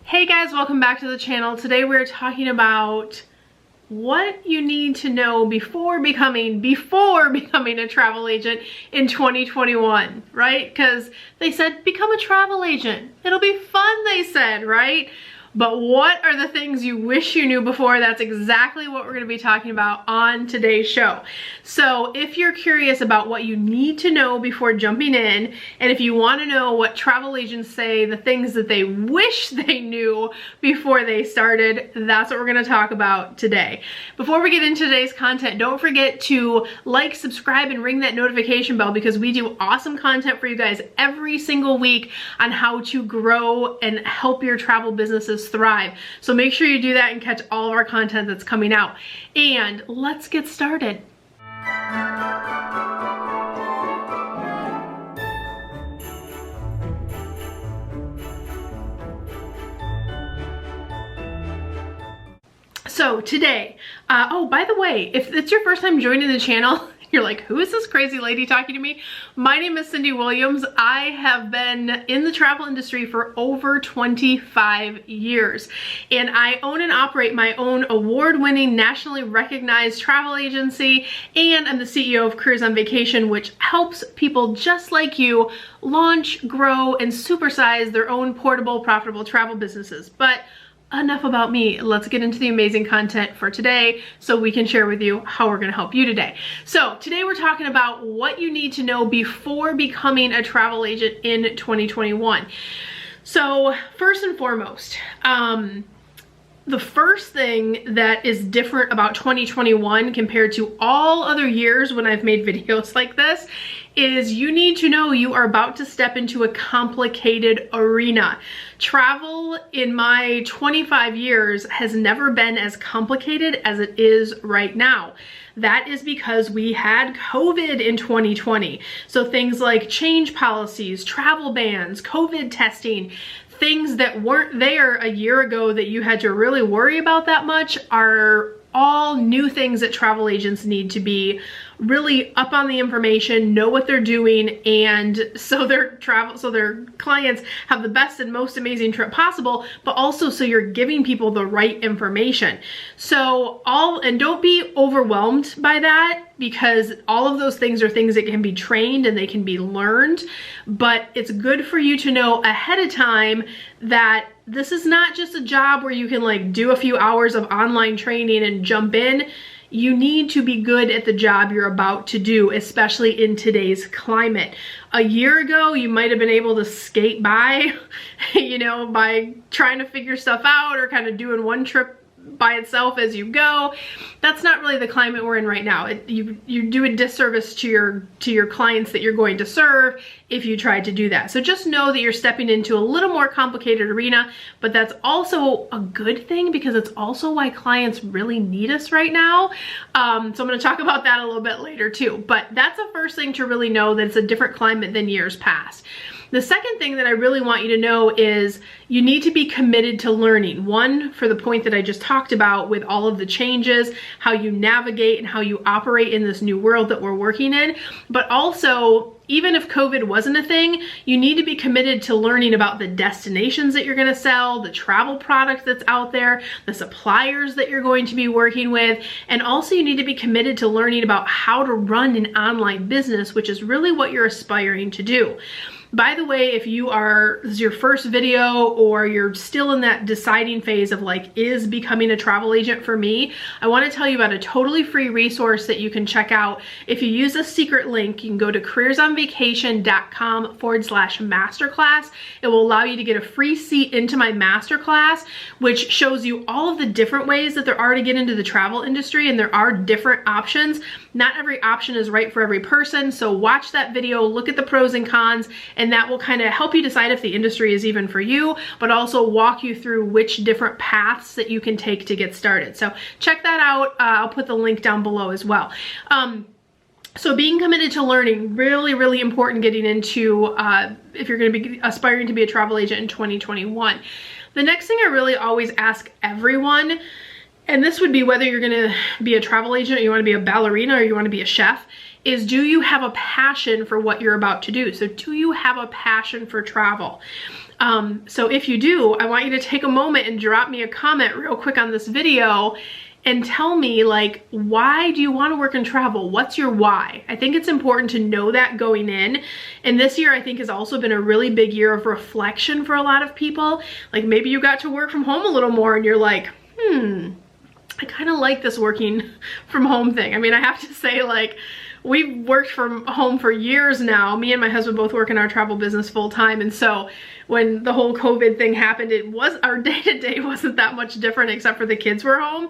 Hey guys, welcome back to the channel. Today we're talking about what you need to know before becoming a travel agent in 2021, right? Because they said become a travel agent. It'll be fun, they said, right? But what are the things you wish you knew before? That's exactly what we're going to be talking about on today's show. So if you're curious about what you need to know before jumping in, and if you want to know what travel agents say, the things that they wish they knew before they started, that's what we're going to talk about today. Before we get into today's content, don't forget to like, subscribe, and ring that notification bell because we do awesome content for you guys every single week on how to grow and help your travel businesses thrive. So make sure you do that and catch all of our content that's coming out. And let's get started. So today, oh, by the way, if it's your first time joining the channel, you're like, who is this crazy lady talking to me? My name is Cyndi Williams. I have been in the travel industry for over 25 years, and I own and operate my own award-winning, nationally recognized travel agency, and I'm the CEO of Careers on Vacation, which helps people just like you launch, grow, and supersize their own portable, profitable travel businesses. But enough about me. Let's get into the amazing content for today so we can share with you how we're going to help you today. So today we're talking about what you need to know before becoming a travel agent in 2021. So first and foremost, the first thing that is different about 2021 compared to all other years when I've made videos like this is you need to know you are about to step into a complicated arena. Travel in my 25 years has never been as complicated as it is right now. That is because we had COVID in 2020. So things like change policies, travel bans, COVID testing, things that weren't there a year ago that you had to really worry about that much are all new things that travel agents need to be really up on the information, know what they're doing, and so their clients have the best and most amazing trip possible, but also so you're giving people the right information. So and don't be overwhelmed by that, because all of those things are things that can be trained and they can be learned, but it's good for you to know ahead of time that this is not just a job where you can like do a few hours of online training and jump in. You need to be good at the job you're about to do, especially in today's climate. A year ago, you might have been able to skate by, you know, by trying to figure stuff out or kind of doing one trip by itself as you go. That's not really the climate we're in right now. You do a disservice to your clients that you're going to serve if you try to do that. So just know that you're stepping into a little more complicated arena, but that's also a good thing because it's also why clients really need us right now. So I'm going to talk about that a little bit later too, but that's the first thing to really know, that it's a different climate than years past. The second thing that I really want you to know is you need to be committed to learning. One, for the point that I just talked about with all of the changes, how you navigate and how you operate in this new world that we're working in, but also even if COVID wasn't a thing, you need to be committed to learning about the destinations that you're going to sell, the travel product that's out there, the suppliers that you're going to be working with, and also you need to be committed to learning about how to run an online business, which is really what you're aspiring to do. By the way, if this is your first video or you're still in that deciding phase of like, is becoming a travel agent for me? I want to tell you about a totally free resource that you can check out. If you use a secret link, you can go to careersonvacation.com/masterclass. It will allow you to get a free seat into my masterclass, which shows you all of the different ways that there are to get into the travel industry, and there are different options. Not every option is right for every person, so watch that video, look at the pros and cons, and that will kind of help you decide if the industry is even for you, but also walk you through which different paths that you can take to get started. So check that out. I'll put the link down below as well. So being committed to learning, really, really important getting into if you're going to be aspiring to be a travel agent in 2021. The next thing I really always ask everyone, and this would be whether you're going to be a travel agent or you want to be a ballerina or you want to be a chef, is do you have a passion for what you're about to do? So do you have a passion for travel? So if you do, I want you to take a moment and drop me a comment real quick on this video and tell me, like, why do you want to work and travel? What's your why? I think it's important to know that going in. And this year I think has also been a really big year of reflection for a lot of people. Like, maybe you got to work from home a little more and you're like, I kind of like this working from home thing. I mean, I have to say, like, we've worked from home for years now. Me and my husband both work in our travel business full time. And so when the whole COVID thing happened, our day-to-day wasn't that much different except for the kids were home.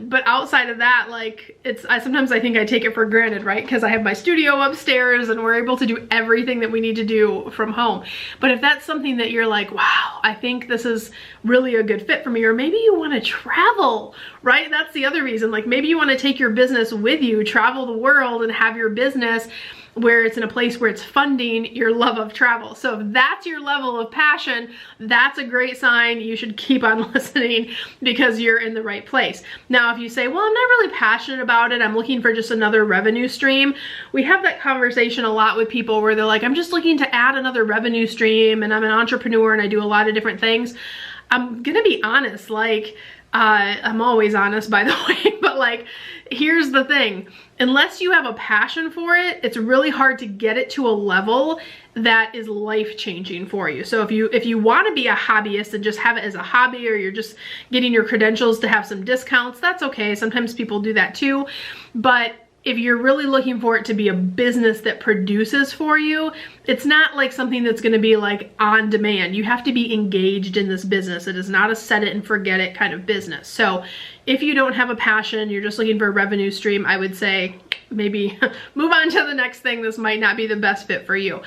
But outside of that, like, sometimes I think I take it for granted, right? Because I have my studio upstairs and we're able to do everything that we need to do from home. But if that's something that you're like, wow, I think this is really a good fit for me, or maybe you want to travel, right? That's the other reason. Like, maybe you want to take your business with you, travel the world, and have your business where it's in a place where it's funding your love of travel. So if that's your level of passion, that's a great sign. You should keep on listening because you're in the right place. Now, if you say, well, I'm not really passionate about it, I'm looking for just another revenue stream. We have that conversation a lot with people where they're like, I'm just looking to add another revenue stream and I'm an entrepreneur and I do a lot of different things. I'm gonna be honest, like, I'm always honest, by the way, but like, here's the thing. Unless you have a passion for it, it's really hard to get it to a level that is life-changing for you. So if you want to be a hobbyist and just have it as a hobby, or you're just getting your credentials to have some discounts, that's okay. Sometimes people do that too. But if you're really looking for it to be a business that produces for you, it's not like something that's going to be like on demand. You have to be engaged in this business. It is not a set it and forget it kind of business. So if you don't have a passion, you're just looking for a revenue stream, I would say maybe move on to the next thing. This might not be the best fit for you.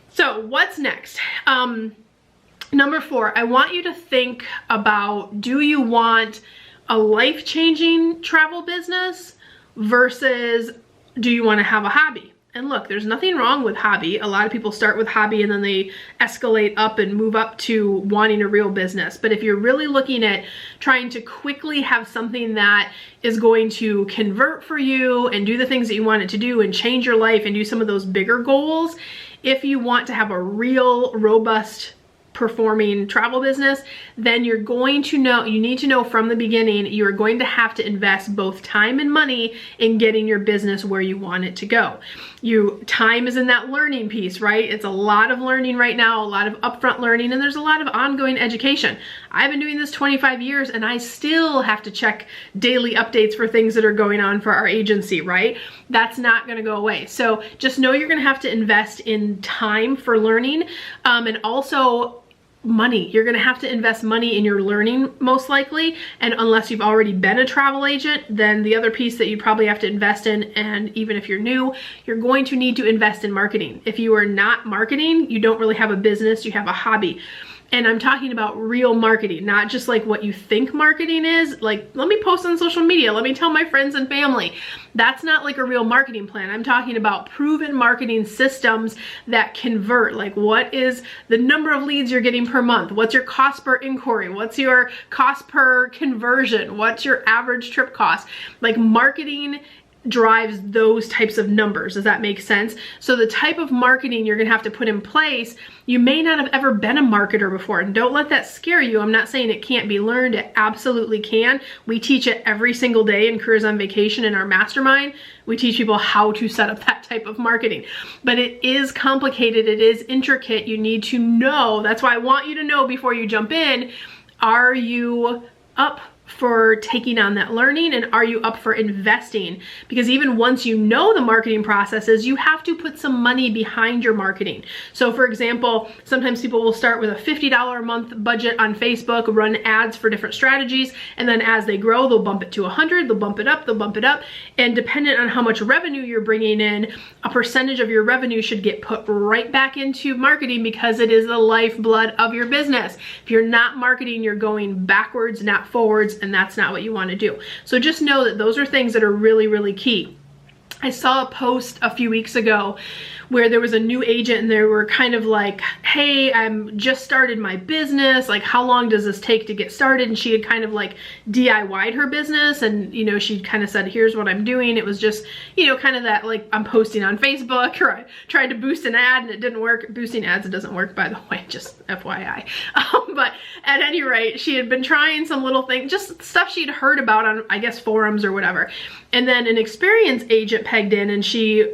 So what's next? Number 4, I want you to think about, do you want a life-changing travel business versus do you want to have a hobby? And look, there's nothing wrong with hobby. A lot of people start with hobby and then they escalate up and move up to wanting a real business. But if you're really looking at trying to quickly have something that is going to convert for you and do the things that you want it to do and change your life and do some of those bigger goals, if you want to have a real robust performing travel business, then you're going to know, you need to know from the beginning, you're going to have to invest both time and money in getting your business where you want it to go. Time is in that learning piece, right? It's a lot of learning right now, a lot of upfront learning, and there's a lot of ongoing education. I've been doing this 25 years and I still have to check daily updates for things that are going on for our agency, right? That's not gonna go away. So just know you're gonna have to invest in time for learning, and also money. You're gonna have to invest money in your learning most likely, and unless you've already been a travel agent, then the other piece that you probably have to invest in, and even if you're new, you're going to need to invest in marketing. If you are not marketing, you don't really have a business, you have a hobby. And I'm talking about real marketing, not just like what you think marketing is. Like, let me post on social media, let me tell my friends and family. That's not like a real marketing plan. I'm talking about proven marketing systems that convert. Like, what is the number of leads you're getting per month? What's your cost per inquiry? What's your cost per conversion? What's your average trip cost? Like, marketing drives those types of numbers. Does that make sense? So the type of marketing you're gonna have to put in place, you may not have ever been a marketer before, and don't let that scare you. I'm not saying it can't be learned. It absolutely can. We teach it every single day in Careers on Vacation in our mastermind. We teach people how to set up that type of marketing. But it is complicated, it is intricate. You need to know. That's why I want you to know before you jump in, are you up for taking on that learning, and are you up for investing? Because even once you know the marketing processes, you have to put some money behind your marketing. So for example, sometimes people will start with a $50 a month budget on Facebook, run ads for different strategies, and then as they grow, they'll bump it to 100, they'll bump it up, they'll bump it up, and dependent on how much revenue you're bringing in, a percentage of your revenue should get put right back into marketing because it is the lifeblood of your business. If you're not marketing, you're going backwards, not forwards, and that's not what you want to do. So just know that those are things that are really, really key. I saw a post a few weeks ago where there was a new agent and they were kind of like, hey, I'm just started my business, like how long does this take to get started? And she had kind of like DIY'd her business, and you know, she kind of said, here's what I'm doing. It was just, you know, kind of that like I'm posting on Facebook, or I tried to boost an ad and it didn't work. Boosting ads, it doesn't work, by the way, just FYI. But at any rate, she had been trying some little things, just stuff she'd heard about on, I guess, forums or whatever. And then an experienced agent pegged in, and she,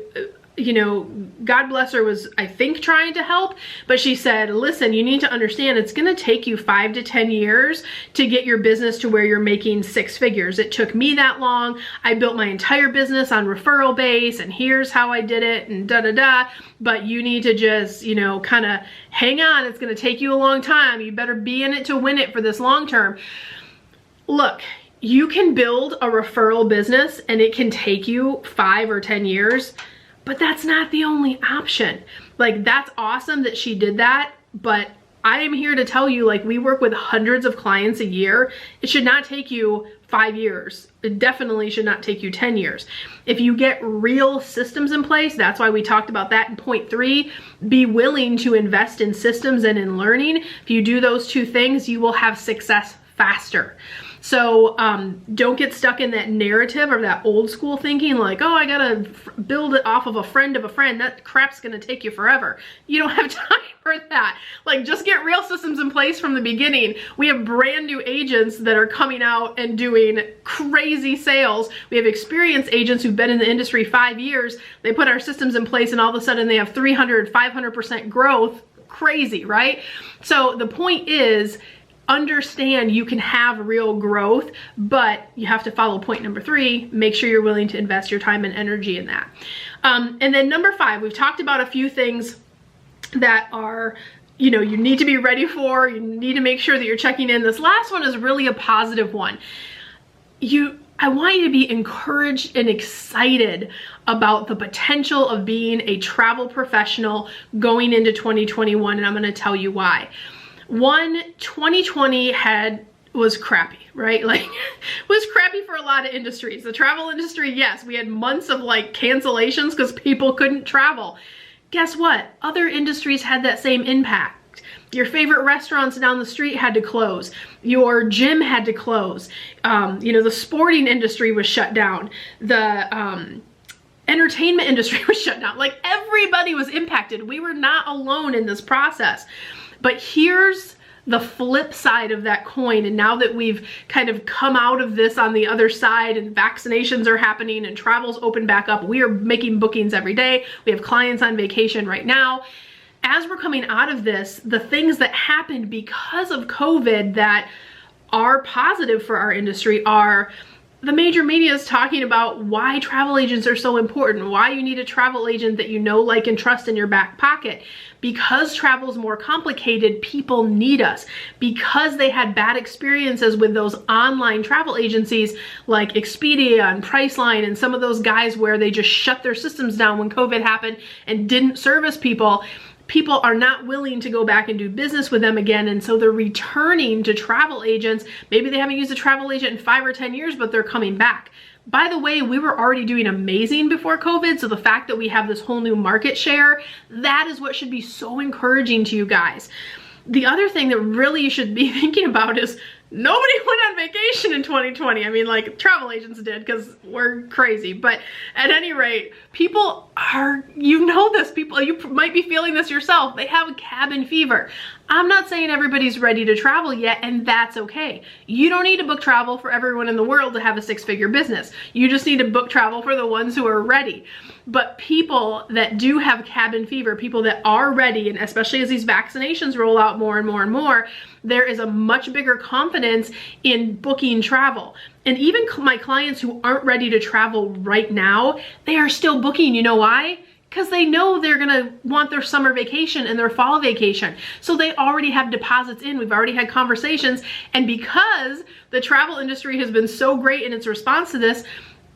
you know, God bless her, was, I think, trying to help, but she said, listen, you need to understand it's going to take you 5 to 10 years to get your business to where you're making 6 figures. It took me that long. I built my entire business on referral base, and here's how I did it, and da da da. But you need to just, you know, kind of hang on. It's going to take you a long time. You better be in it to win it for this long term. Look, you can build a referral business and it can take you 5 or 10 years. But that's not the only option. Like, that's awesome that she did that, but I am here to tell you, like, we work with hundreds of clients a year. It should not take you 5 years. It definitely should not take you 10 years. If you get real systems in place, that's why we talked about that in point 3, be willing to invest in systems and in learning. If you do those 2 things, you will have success faster. So don't get stuck in that narrative or that old school thinking like, oh, I gotta build it off of a friend of a friend. That crap's gonna take you forever. You don't have time for that. Like, just get real systems in place from the beginning. We have brand new agents that are coming out and doing crazy sales. We have experienced agents who've been in the industry 5 years. They put our systems in place and all of a sudden they have 300, 500% growth. Crazy, right? So the point is, understand you can have real growth, but you have to follow point number 3. Make sure you're willing to invest your time and energy in that. And then number 5, we've talked about a few things that are, you know, you need to be ready for. You need to make sure that you're checking in. This last one is really a positive one. I want you to be encouraged and excited about the potential of being a travel professional going into 2021, and I'm going to tell you why. 2020 was crappy, right? Like, was crappy for a lot of industries. The travel industry, yes, we had months of like cancellations because people couldn't travel. Guess what? Other industries had that same impact. Your favorite restaurants down the street had to close. Your gym had to close. You know, the sporting industry was shut down. The entertainment industry was shut down. Like, everybody was impacted. We were not alone in this process. But here's the flip side of that coin. And now that we've kind of come out of this on the other side and vaccinations are happening and travel's open back up, we are making bookings every day. We have clients on vacation right now. As we're coming out of this, the things that happened because of COVID that are positive for our industry are the major media is talking about why travel agents are so important, why you need a travel agent that you know, like, and trust in your back pocket. Because travel is more complicated, people need us. Because they had bad experiences with those online travel agencies like Expedia and Priceline and some of those guys where they just shut their systems down when COVID happened and didn't service people, people are not willing to go back and do business with them again, and so they're returning to travel agents. Maybe they haven't used a travel agent in 5 or 10 years, but they're coming back. By the way, we were already doing amazing before COVID, so the fact that we have this whole new market share, that is what should be so encouraging to you guys. The other thing that really you should be thinking about is nobody went on vacation in 2020. I mean, like, travel agents did because we're crazy. But at any rate, people are, you know this, people, you might be feeling this yourself. They have cabin fever. I'm not saying everybody's ready to travel yet, and that's okay. You don't need to book travel for everyone in the world to have a 6-figure business. You just need to book travel for the ones who are ready. But people that do have cabin fever, people that are ready, and especially as these vaccinations roll out more and more and more, there is a much bigger confidence in booking travel. And even my clients who aren't ready to travel right now, they are still booking. You know why? Because they know they're gonna want their summer vacation and their fall vacation. So they already have deposits in, we've already had conversations, and because the travel industry has been so great in its response to this,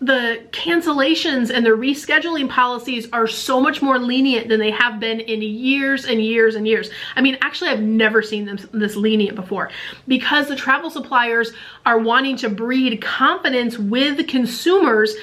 the cancellations and the rescheduling policies are so much more lenient than they have been in years and years and years. I mean, actually, I've never seen them this lenient before, because the travel suppliers are wanting to breed confidence with consumers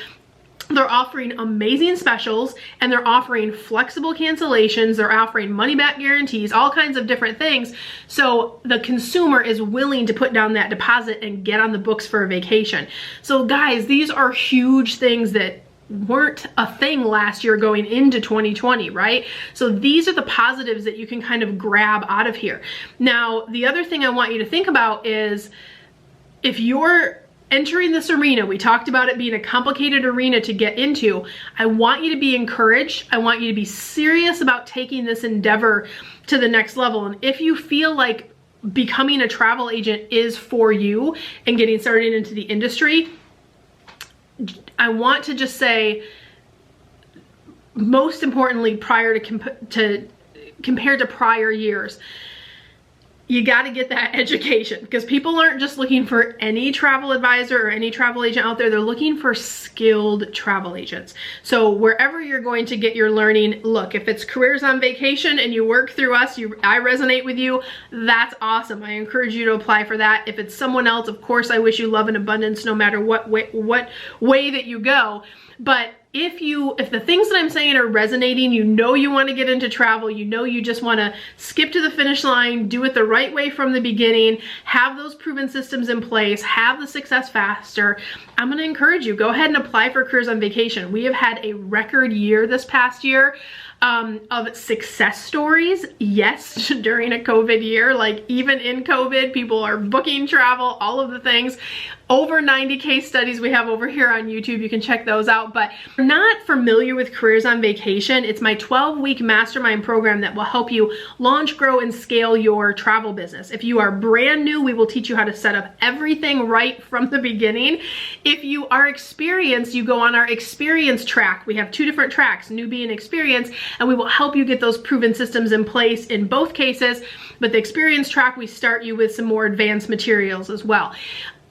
They're offering amazing specials, and they're offering flexible cancellations. They're offering money back guarantees, all kinds of different things. So the consumer is willing to put down that deposit and get on the books for a vacation. So guys, these are huge things that weren't a thing last year going into 2020, right? So these are the positives that you can kind of grab out of here. Now, the other thing I want you to think about is if you're entering this arena, we talked about it being a complicated arena to get into. I want you to be encouraged. I want you to be serious about taking this endeavor to the next level. And if you feel like becoming a travel agent is for you and getting started into the industry, I want to just say, most importantly, compared to prior years, you got to get that education, because people aren't just looking for any travel advisor or any travel agent out there. They're looking for skilled travel agents. So wherever you're going to get your learning, look, if it's Careers on Vacation and you work through us, I resonate with you, that's awesome. I encourage you to apply for that. If it's someone else, of course, I wish you love and abundance no matter what way that you go. But if the things that I'm saying are resonating, you know you want to get into travel, you know you just want to skip to the finish line, do it the right way from the beginning, have those proven systems in place, have the success faster, I'm going to encourage you, go ahead and apply for Careers on Vacation. We have had a record year this past year of success stories. Yes, during a COVID year, like even in COVID, people are booking travel, all of the things. Over 90 case studies we have over here on YouTube. You can check those out. But if you're not familiar with Careers on Vacation, it's my 12-week mastermind program that will help you launch, grow, and scale your travel business. If you are brand new, we will teach you how to set up everything right from the beginning. If you are experienced, you go on our experience track. We have 2 different tracks, newbie and experience, and we will help you get those proven systems in place in both cases. But the experience track, we start you with some more advanced materials as well.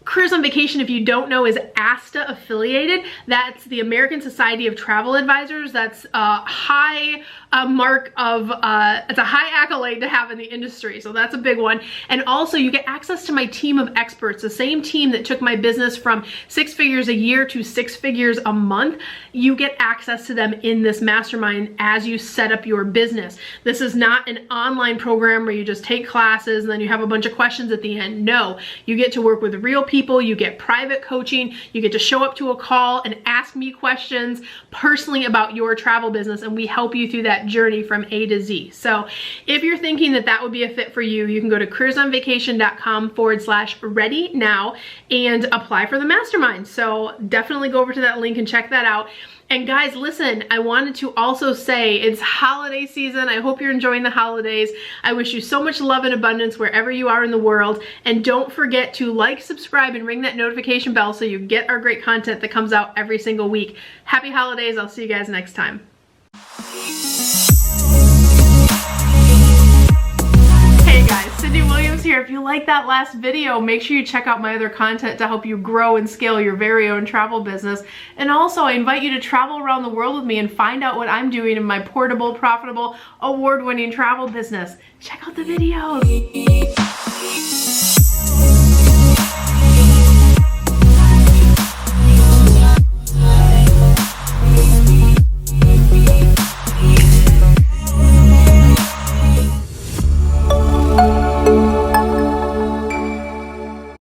Careers on Vacation, if you don't know, is ASTA affiliated. That's the American Society of Travel Advisors. That's a high it's a high accolade to have in the industry. So that's a big one. And also you get access to my team of experts, the same team that took my business from 6 figures a year to 6 figures a month. You get access to them in this mastermind as you set up your business. This is not an online program where you just take classes and then you have a bunch of questions at the end. No, you get to work with real people. You get private coaching. You get to show up to a call and ask me questions personally about your travel business, and we help you through that journey from A to Z. So if you're thinking that that would be a fit for you, you can go to careersonvacation.com/ready now and apply for the mastermind. So definitely go over to that link and check that out. And guys, listen, I wanted to also say it's holiday season. I hope you're enjoying the holidays. I wish you so much love and abundance wherever you are in the world. And don't forget to like, subscribe, and ring that notification bell so you get our great content that comes out every single week. Happy holidays. I'll see you guys next time. Hey guys, Cyndi Williams here. If you like that last video, make sure you check out my other content to help you grow and scale your very own travel business. And also, I invite you to travel around the world with me and find out what I'm doing in my portable, profitable, award-winning travel business. Check out the videos.